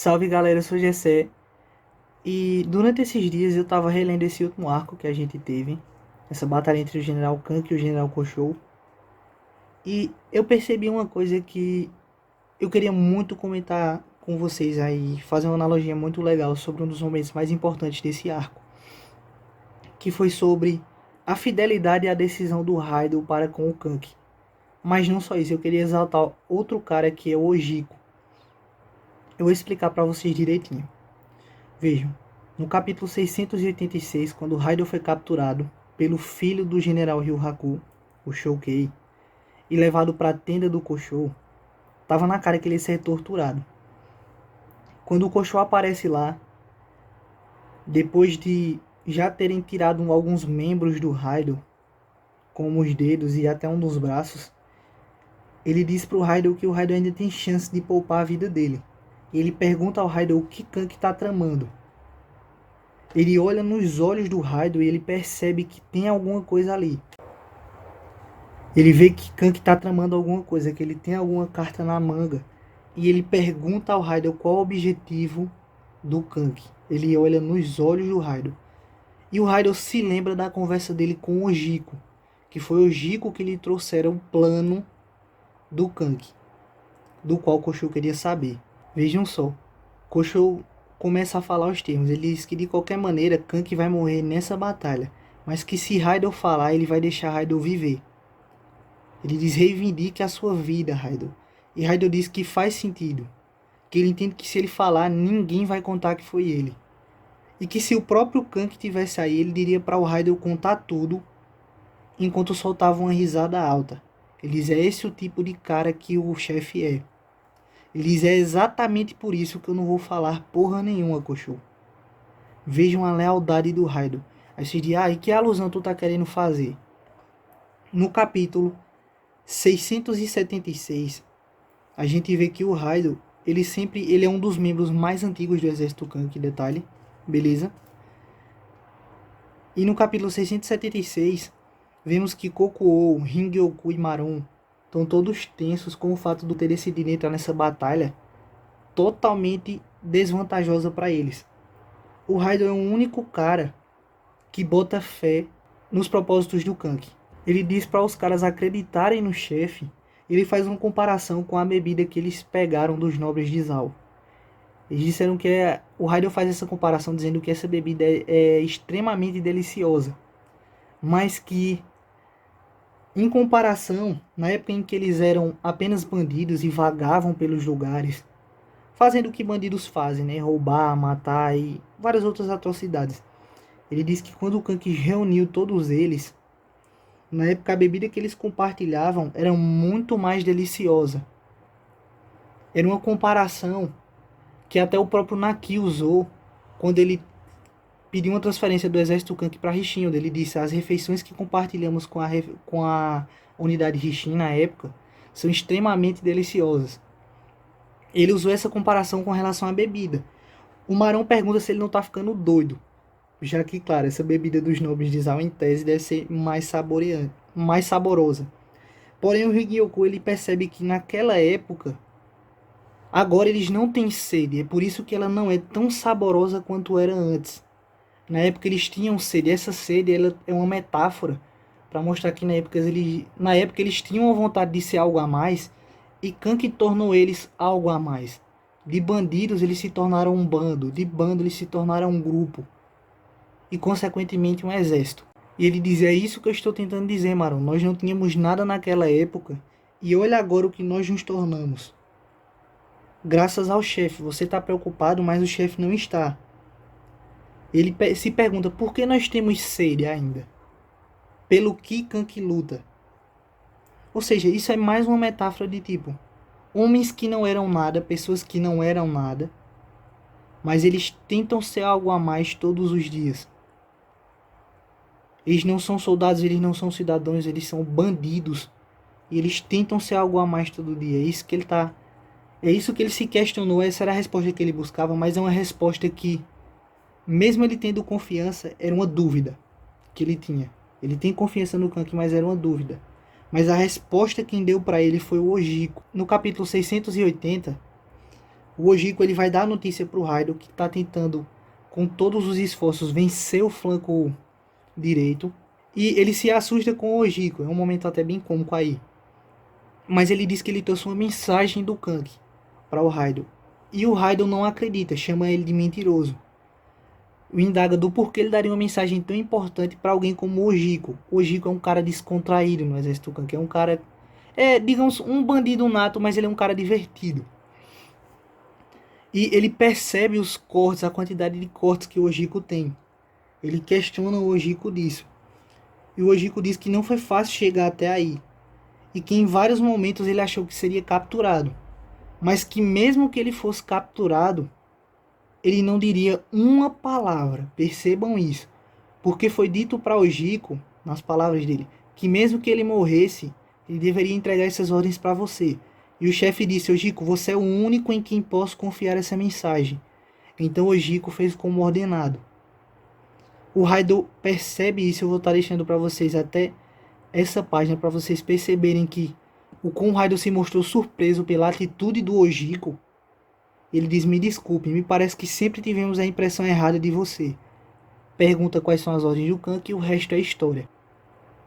Salve galera, eu sou o Gessé e durante esses dias eu tava relendo esse último arco que a gente teve, essa batalha entre o General Kank e o General Koshou, e eu percebi uma coisa que eu queria muito comentar com vocês aí, fazer uma analogia muito legal sobre um dos momentos mais importantes desse arco, que foi sobre a fidelidade e a decisão do Raidou para com o Kank. Mas não só isso, eu queria exaltar outro cara que é o Ojiko. Eu vou explicar para vocês direitinho. Vejam, no capítulo 686, quando Raidou foi capturado pelo filho do general Ryu-Haku, o Shoukei, e levado para a tenda do Koshou, tava na cara que ele ia ser torturado. Quando o Koshou aparece lá, depois de já terem tirado alguns membros do Raidou, como os dedos e até um dos braços, ele diz para o Raidou que o Raidou ainda tem chance de poupar a vida dele. E ele pergunta ao Raidou o que Kank está tramando. Ele olha nos olhos do Raidou e ele percebe que tem alguma coisa ali. Ele vê que Kank está tramando alguma coisa, que ele tem alguma carta na manga. E ele pergunta ao Raidou qual o objetivo do Kank. Ele olha nos olhos do Raidou. E o Raidou se lembra da conversa dele com o Ojiko, que foi o Ojiko que lhe trouxera o plano do Kank, do qual Koshou queria saber. Vejam só, Koshou começa a falar os termos. Ele diz que de qualquer maneira Kank vai morrer nessa batalha, mas que se Raidou falar, ele vai deixar Raidou viver. Ele diz: reivindique a sua vida, Raidou. E Raidou diz que faz sentido, que ele entende que se ele falar, ninguém vai contar que foi ele. E que se o próprio Kank tivesse aí, ele diria para o Raidou contar tudo, enquanto soltava uma risada alta. Ele diz: é esse o tipo de cara que o chefe é. Ele diz: é exatamente por isso que eu não vou falar porra nenhuma, Koshou. Vejam a lealdade do Raidou. Aí você diz: e que alusão tu tá querendo fazer? No capítulo 676, a gente vê que o Raidou, ele é um dos membros mais antigos do exército Kank, detalhe, beleza? E no capítulo 676, vemos que Kokuou, Ringyoku e Maron estão todos tensos com o fato de ter decidido entrar nessa batalha totalmente desvantajosa para eles. O Raidou é o único cara que bota fé nos propósitos do Kank. Ele diz para os caras acreditarem no chefe. Ele faz uma comparação com a bebida que eles pegaram dos nobres de Zal. Eles disseram que o Raidou faz essa comparação dizendo que essa bebida é extremamente deliciosa, mas que, em comparação, na época em que eles eram apenas bandidos e vagavam pelos lugares, fazendo o que bandidos fazem, né? Roubar, matar e várias outras atrocidades. Ele diz que quando o Kank reuniu todos eles, na época a bebida que eles compartilhavam era muito mais deliciosa. Era uma comparação que até o próprio Naki usou quando ele pediu uma transferência do exército Kank para Rishin, onde ele disse: as refeições que compartilhamos com a unidade Rishin na época são extremamente deliciosas. Ele usou essa comparação com relação à bebida. O Marão pergunta se ele não está ficando doido, já que, claro, essa bebida dos nobres de Zal em tese deve ser mais saboreante, mais saborosa. Porém, o Rigyoku ele percebe que naquela época, agora eles não têm sede, é por isso que ela não é tão saborosa quanto era antes. Na época eles tinham sede, essa sede ela é uma metáfora para mostrar que na época eles tinham a vontade de ser algo a mais, e Kank tornou eles algo a mais. De bandidos eles se tornaram um bando, de bando eles se tornaram um grupo, e consequentemente um exército. E ele diz: é isso que eu estou tentando dizer, Marão, nós não tínhamos nada naquela época, e olha agora o que nós nos tornamos. Graças ao chefe, você está preocupado, mas o chefe não está. Ele se pergunta: por que nós temos sede ainda? Pelo que Kank luta? Ou seja, isso é mais uma metáfora de tipo, homens que não eram nada, pessoas que não eram nada, mas eles tentam ser algo a mais todos os dias. Eles não são soldados, eles não são cidadãos, eles são bandidos. E eles tentam ser algo a mais todo dia. É isso que ele se questionou, essa era a resposta que ele buscava, mas é uma resposta que, mesmo ele tendo confiança, era uma dúvida que ele tinha. Ele tem confiança no Kank, mas era uma dúvida. Mas a resposta quem deu para ele foi o Ojiko. No capítulo 680, O Ojiko ele vai dar a notícia pro Raido que tá tentando com todos os esforços vencer o flanco direito. E ele se assusta com o Ojiko, é um momento até bem cômico aí. Mas ele diz que ele trouxe uma mensagem do Kank para o Raido. E o Raido não acredita, chama ele de mentiroso. O indaga do porquê ele daria uma mensagem tão importante para alguém como o Ojiko. O Ojiko é um cara descontraído no exército Kank, é um cara, digamos, um bandido nato, mas ele é um cara divertido. E ele percebe os cortes, a quantidade de cortes que o Ojiko tem. Ele questiona o Ojiko disso. E o Ojiko diz que não foi fácil chegar até aí. E que em vários momentos ele achou que seria capturado. Mas que mesmo que ele fosse capturado, ele não diria uma palavra. Percebam isso. Porque foi dito para Ojiko, nas palavras dele, que mesmo que ele morresse, ele deveria entregar essas ordens para você. E o chefe disse: Ojiko, você é o único em quem posso confiar essa mensagem. Então Ojiko fez como ordenado. O Raido percebe isso. Eu vou estar deixando para vocês até essa página para vocês perceberem que o quão Raido se mostrou surpreso pela atitude do Ojiko. Ele diz: me desculpe, me parece que sempre tivemos a impressão errada de você. Pergunta quais são as ordens do Kank e o resto é história.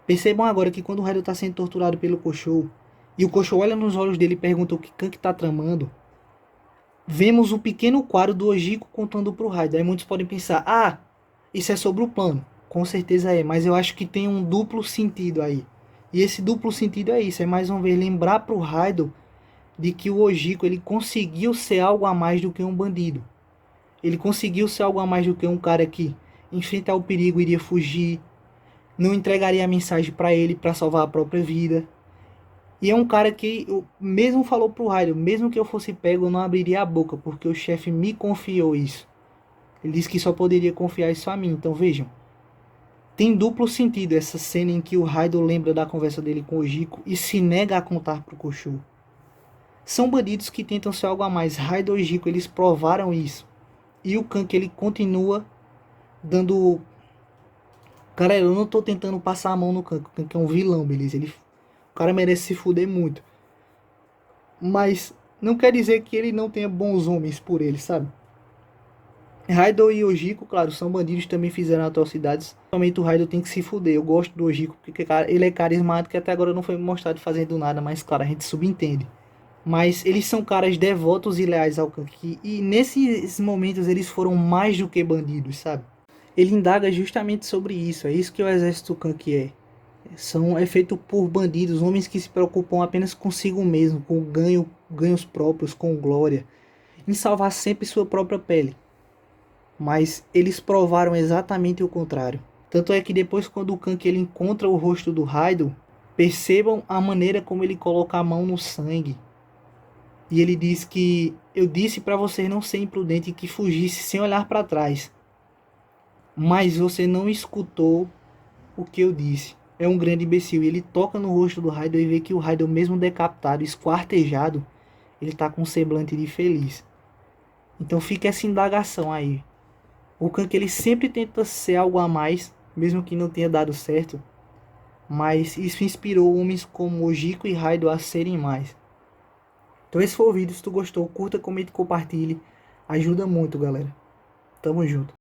Percebam agora que quando o Raido está sendo torturado pelo Koshou, e o Koshou olha nos olhos dele e pergunta o que Kank está tramando, vemos o pequeno quadro do Ojiko contando para o Raido. Aí muitos podem pensar: ah, isso é sobre o plano. Com certeza é, mas eu acho que tem um duplo sentido aí. E esse duplo sentido é isso, é mais uma vez lembrar para o Raido de que o Ojiko ele conseguiu ser algo a mais do que um bandido. Ele conseguiu ser algo a mais do que um cara que enfrentar o perigo, iria fugir, não entregaria a mensagem para ele para salvar a própria vida. E é um cara que mesmo falou pro Raido, mesmo que eu fosse pego, eu não abriria a boca, porque o chefe me confiou isso. Ele disse que só poderia confiar isso a mim. Então vejam, tem duplo sentido essa cena em que o Raido lembra da conversa dele com o Ojiko e se nega a contar pro Koshou. São bandidos que tentam ser algo a mais. Raido e Ojiko, eles provaram isso. E o Kank, ele continua dando... Galera, eu não tô tentando passar a mão no Kank. O Kank é um vilão, beleza? O cara merece se fuder muito. Mas não quer dizer que ele não tenha bons homens por ele, sabe? Raido e Ojiko, claro, são bandidos, também fizeram atrocidades. Somente o Raido tem que se fuder. Eu gosto do Ojiko porque ele é carismático e até agora não foi mostrado fazendo nada, mas claro, a gente subentende. Mas eles são caras devotos e leais ao Kank. E nesses momentos eles foram mais do que bandidos, sabe? Ele indaga justamente sobre isso. É isso que o exército Kank é. É feito por bandidos, homens que se preocupam apenas consigo mesmo, com ganhos próprios, com glória, em salvar sempre sua própria pele. Mas eles provaram exatamente o contrário. Tanto é que depois, quando o Kank ele encontra o rosto do Raido, percebam a maneira como ele coloca a mão no sangue. E ele diz que eu disse para você não ser imprudente e que fugisse sem olhar para trás. Mas você não escutou o que eu disse. É um grande imbecil. E ele toca no rosto do Raido e vê que o Raido, mesmo decapitado, esquartejado, ele tá com um semblante de feliz. Então fica essa indagação aí. O Kank ele sempre tenta ser algo a mais, mesmo que não tenha dado certo. Mas isso inspirou homens como Ojiko e Raido a serem mais. Então esse foi o vídeo. Se tu gostou, curta, comente e compartilhe. Ajuda muito, galera. Tamo junto.